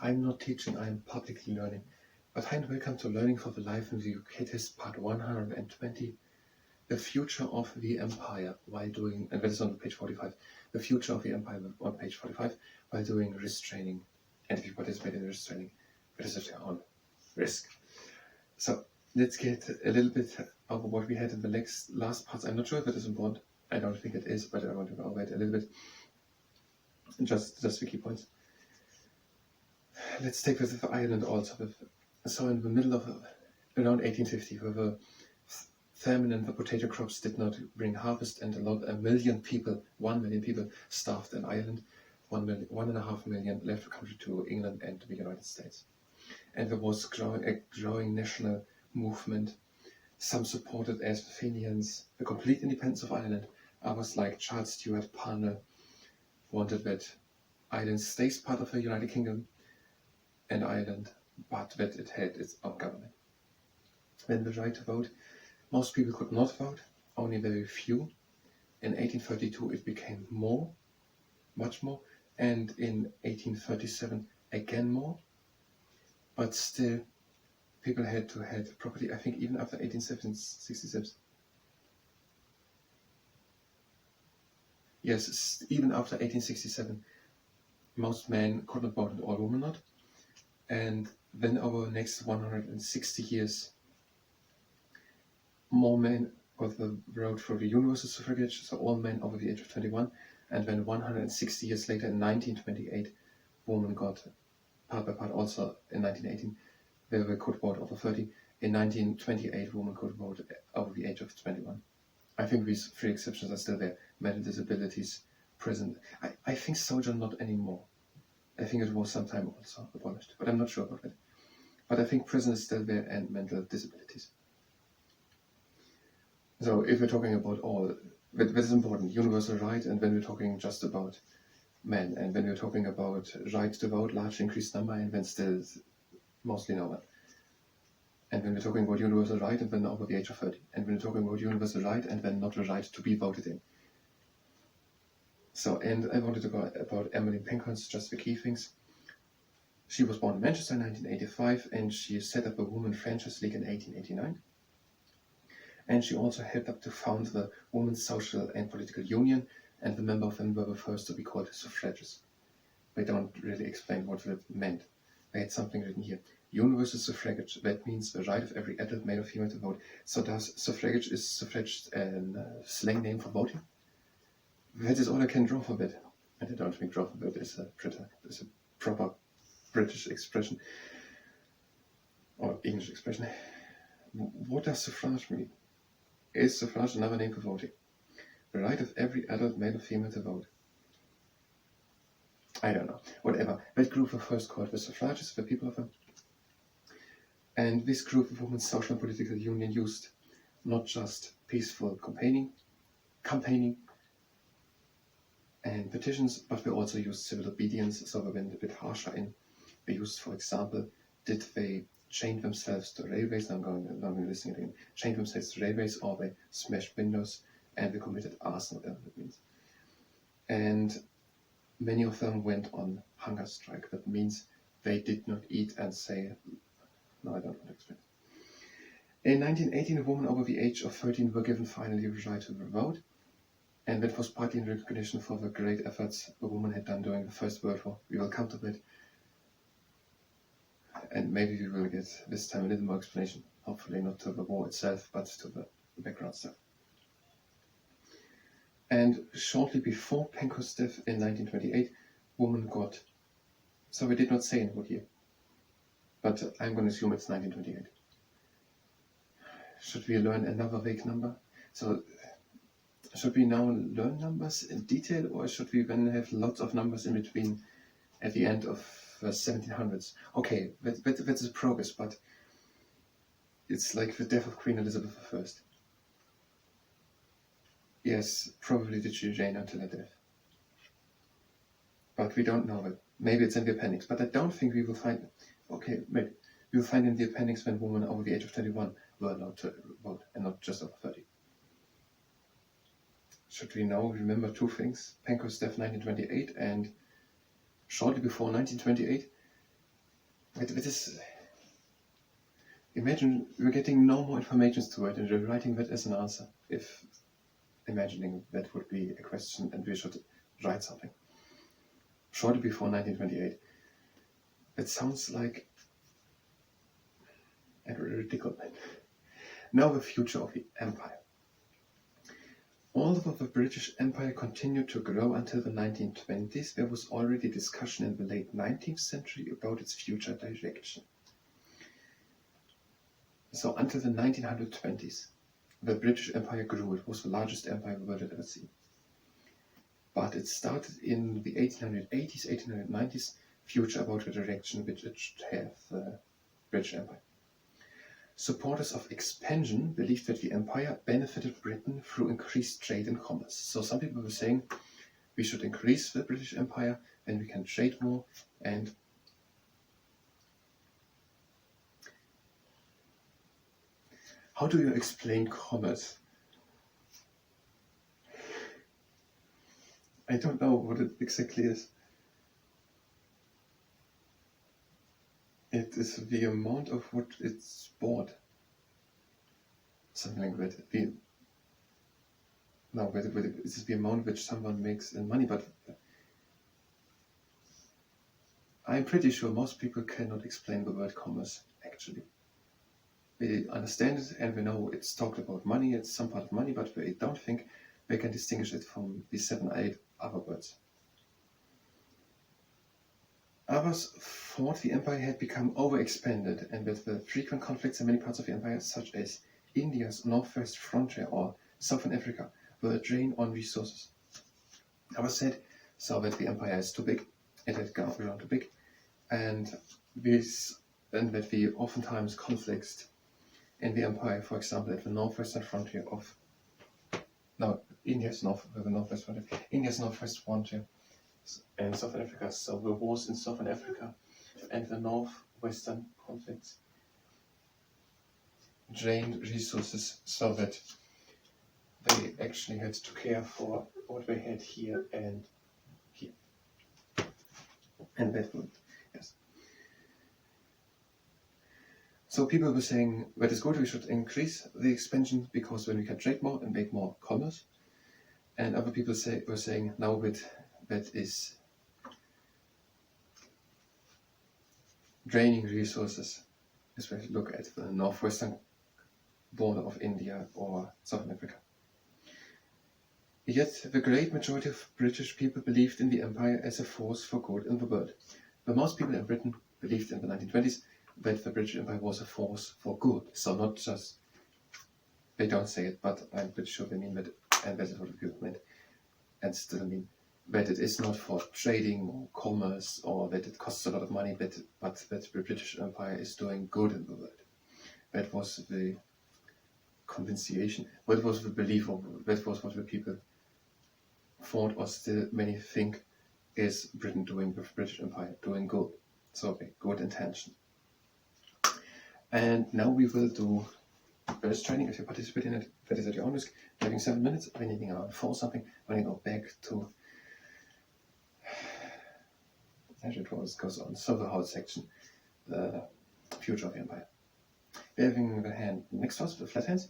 I'm not teaching, I'm publicly learning. But hi and welcome to Learning for the Life in the UK test part 120. The future of the empire while doing, and that is on page 45, the future of the empire on page 45 while doing risk training. And if you participate in risk training, that is at your own risk. So let's get a little bit over what we had in the last parts. I'm not sure if it is important. I don't think it is, but I want to go over it a little bit. Just the key points. Let's take with Ireland also. So in the middle of around 1850, where the famine and the potato crops did not bring harvest, and 1 million people starved in Ireland. 1.5 million left the country to England and to the United States. And there was a growing national movement. Some supported as the Fenians the complete independence of Ireland. Others, like Charles Stewart Parnell, wanted that Ireland stays part of the United Kingdom and Ireland, but that it had its own government. Then the right to vote. Most people could not vote, only very few. In 1832 it became more, much more, and in 1837 again more. But still, people had to have property, I think even after 1866. Yes, even after 1867, most men could not vote and all women not. And then over the next 160 years, more men got the road for the universal suffrage, so all men over the age of 21. And then 160 years later, in 1928, women got part by part also in 1918, where they could vote over 30. In 1928, women could vote over the age of 21. I think these three exceptions are still there. Mental disabilities, prison. I think sojourn not anymore. I think it was sometime also abolished, but I'm not sure about it. But I think prison is still there and mental disabilities. So if we're talking about all, that is important, universal right, and when we're talking just about men, and when we're talking about right to vote, large increased number, and then still mostly no one. And when we're talking about universal right, and then over the age of 30. And when we're talking about universal right, and then not the right to be voted in. So, and I wanted to go about Emmeline Pankhurst, just the key things. She was born in Manchester in 1985, and she set up the Women Franchise League in 1889. And she also helped up to found the Women's Social and Political Union, and the members of them were the first to be called suffragists. They don't really explain what that meant. They had something written here. Universal suffrage, that means the right of every adult male or female to vote. So is suffrage a slang name for voting? That is all I can draw for that. And I don't think draw for that is a proper British expression, or English expression. What does suffrage mean? Is suffrage another name for voting? The right of every adult male or female to vote. I don't know. Whatever. That group were first called the suffragists, the people of them. And this group of Women's Social and Political Union used not just peaceful campaigning and petitions, but they also used civil obedience, so they went a bit harsher in. They used, for example, did they chain themselves to railways? I'm going listening again. Chain themselves to railways, or they smashed windows, and they committed arson, whatever that means. And many of them went on hunger strike. That means they did not eat and say, no, I don't want to explain. In 1918, a woman over the age of 13 were given finally the right to vote, and that was partly in recognition for the great efforts the women had done during the First World War. We will come to that, and maybe we will get this time a little more explanation, hopefully not to the war itself, but to the background stuff. And shortly before Pankhurst's death in 1928, women got, so we did not say in what year, but I'm going to assume it's 1928. Should we learn another vague number? So, should we now learn numbers in detail, or should we then have lots of numbers in between at the end of the 1700s? Okay, that's a progress, but it's like the death of Queen Elizabeth I. Yes, probably did she reign until her death. But we don't know it. Maybe it's in the appendix, but I don't think we will find it. Okay, maybe. We will find in the appendix when women over the age of 21 were allowed to vote, and not just over 30. Should we now remember two things? Pankhurst's death 1928, and shortly before 1928, with this, imagine we're getting no more information to it and we're writing that as an answer. If imagining that would be a question and we should write something. Shortly before 1928. It sounds like a ridiculous. Now the future of the empire. Although the British Empire continued to grow until the 1920s, there was already discussion in the late 19th century about its future direction. So until the 1920s, the British Empire grew. It was the largest empire the world had ever seen. But it started in the 1880s, 1890s, future about the direction which it should have the British Empire. Supporters of expansion believed that the empire benefited Britain through increased trade and commerce. So some people were saying we should increase the British Empire, then we can trade more. And how do you explain commerce? I don't know what it exactly is. It is the amount of what it's bought. Something like that. It is the amount which someone makes in money, but I'm pretty sure most people cannot explain the word commerce, actually. They understand it and they know it's talked about money, it's some part of money, but they don't think they can distinguish it from the 7 or 8 other words. Others thought the empire had become overexpanded and that the frequent conflicts in many parts of the empire, such as India's northwest frontier or southern Africa, were a drain on resources. Others said that the empire is too big, it had grown too big, and that the oftentimes conflicts in the empire, for example, at the northwestern frontier of India's northwest frontier and Southern Africa. So the wars in Southern Africa and the northwestern conflicts drained resources so that they actually had to care for what they had here and here. And that would, yes. So people were saying that is good, we should increase the expansion because then we can trade more and make more commerce. And other people were saying now that is draining resources, especially look at the northwestern border of India or Southern Africa. Yet the great majority of British people believed in the empire as a force for good in the world. But most people in Britain believed in the 1920s that the British Empire was a force for good. So not just, they don't say it, but I'm pretty sure they mean that, and that is what the people meant, and still mean that it is not for trading or commerce or that it costs a lot of money, but that the British Empire is doing good in the world. That was the convinciation, that was the belief, of that was what the people thought, or still many think, is Britain doing, the British Empire doing good. So okay, good intention. And now we will do burst training. If you participate in it, that is at your own risk. Having 7 minutes, we're needing around 4 something. When you go back to as it goes on. So the whole section, the future of the empire. We're having the hand next to us, the flat hands,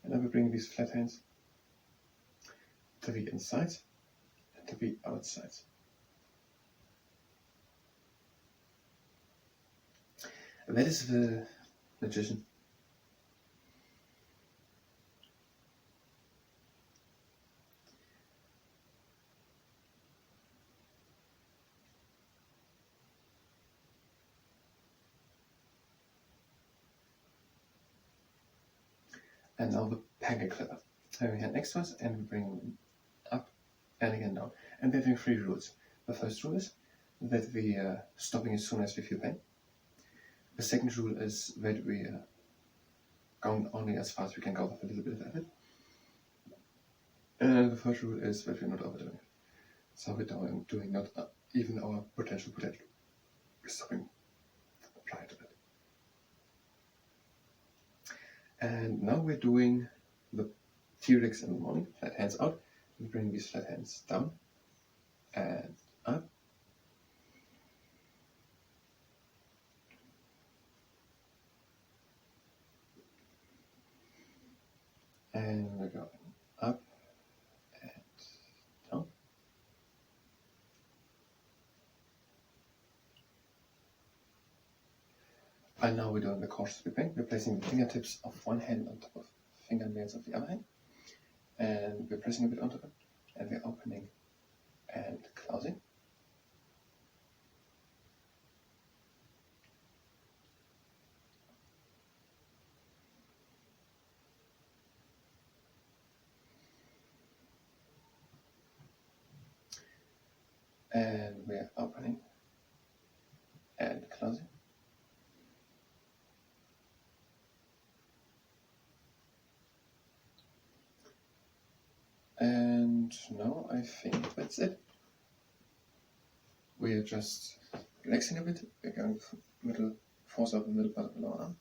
and I will bring these flat hands to the inside and to the outside. And that is the magician. And now the pancake flipper. Having hand next to us and we bring up and again down. And we're having 3 rules. The first rule is that we are stopping as soon as we feel pain. The second rule is that we are going only as fast as we can go with a little bit of effort. And the third rule is that we're not overdoing it. So we're doing not even our potential. We're stopping prior to that. And now we're doing the T-Rex in the morning, flat hands out. We bring these flat hands down and up. And we're going up and down. And now we're doing the cautious sweeping. We're placing the fingertips of one hand on top of fingernails of the other hand. And we're pressing a bit onto them. And we're opening and closing. And we're opening and closing. And now I think that's it. We're just relaxing a bit. We're going for middle force of the middle part of the lower arm.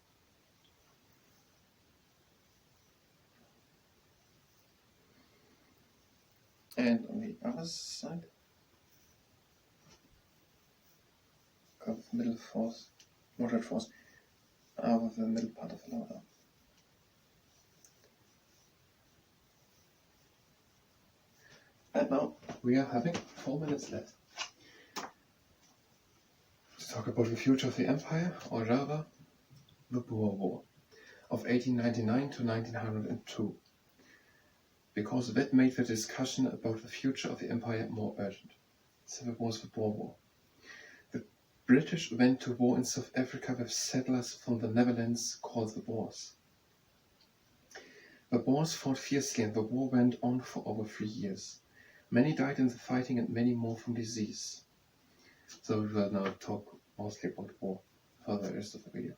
And on the other side, go with middle force, moderate force, over the middle part of the lower arm. And now we are having 4 minutes left to talk about the future of the empire, or rather, the Boer War of 1899 to 1902, because that made the discussion about the future of the empire more urgent. So that was the Boer War. The British went to war in South Africa with settlers from the Netherlands called the Boers. The Boers fought fiercely and the war went on for over 3 years. Many died in the fighting and many more from disease. So we will now talk mostly about war for the rest of the video.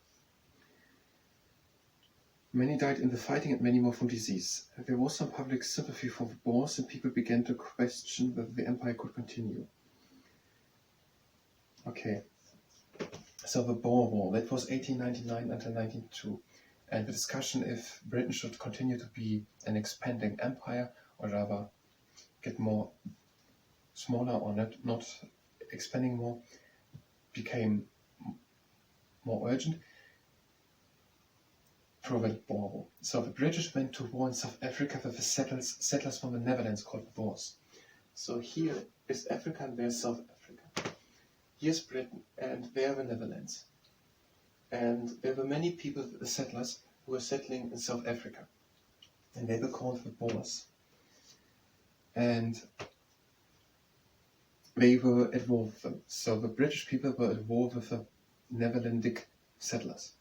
Many died in the fighting and many more from disease. There was some public sympathy for the Boers and people began to question whether the empire could continue. Okay, so the Boer War, that was 1899 until 1902. And the discussion if Britain should continue to be an expanding empire or rather get more smaller or not expanding more became more urgent through the Boer War. So the British went to war in South Africa with the settlers from the Netherlands called the Boers. So here is Africa and there's South Africa. Here's Britain and there the Netherlands. And there were many people, the settlers, who were settling in South Africa. And they were called the Boers. And they were at war with them. So the British people were at war with the Netherlandic settlers.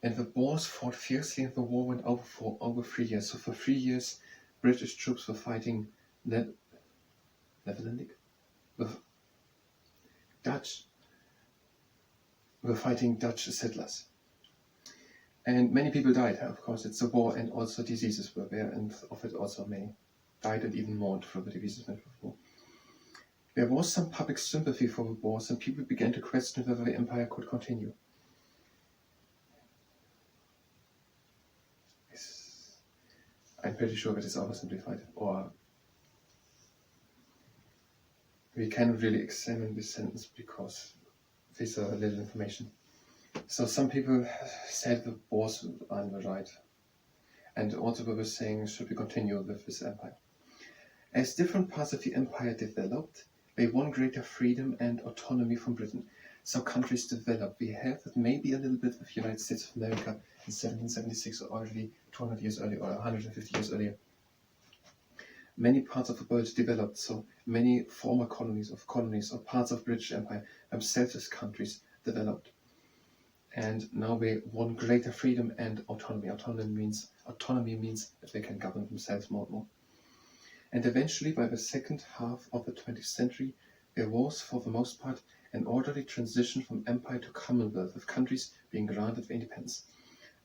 And the Boers fought fiercely and the war went over for over 3 years. So for 3 years, British troops were fighting Netherlandic? With Dutch. Were fighting Dutch settlers. And many people died, of course, it's a war and also diseases were there and of it also many died and even more through the diseases went before. There was some public sympathy for the Boers and people began to question whether the empire could continue. I'm pretty sure that is oversimplified, or we cannot really examine this sentence because there's a little information. So some people said the Boers are in the right, and also they were saying should we continue with this empire. As different parts of the empire developed, they won greater freedom and autonomy from Britain. So countries developed. We have it maybe a little bit with the United States of America in 1776 or already 200 years earlier or 150 years earlier. Many parts of the world developed, so many former colonies or parts of British Empire themselves as countries developed. And now they won greater freedom and autonomy. Autonomy means that they can govern themselves more and more. And eventually, by the second half of the 20th century, there was, for the most part, an orderly transition from empire to commonwealth, with countries being granted independence.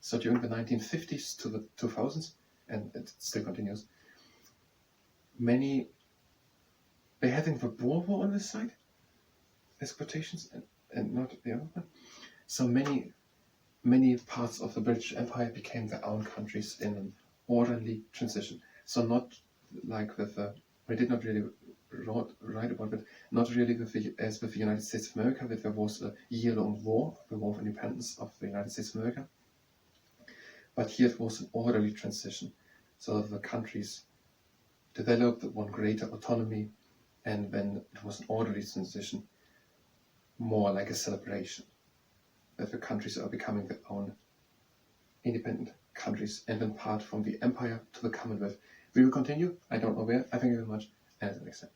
So during the 1950s to the 2000s, and it still continues, they're having the Boer War on this side, as quotations, and not the other one. So many parts of the British Empire became their own countries in an orderly transition. So not like with we did not really write about it, not really as with the United States of America, where there was a year-long war, the War of Independence of the United States of America. But here it was an orderly transition. So the countries developed one greater autonomy, and then it was an orderly transition, more like a celebration, that the countries are becoming their own independent countries and then part from the empire to the Commonwealth. We will continue. I don't know where. I thank you very much, and until next time.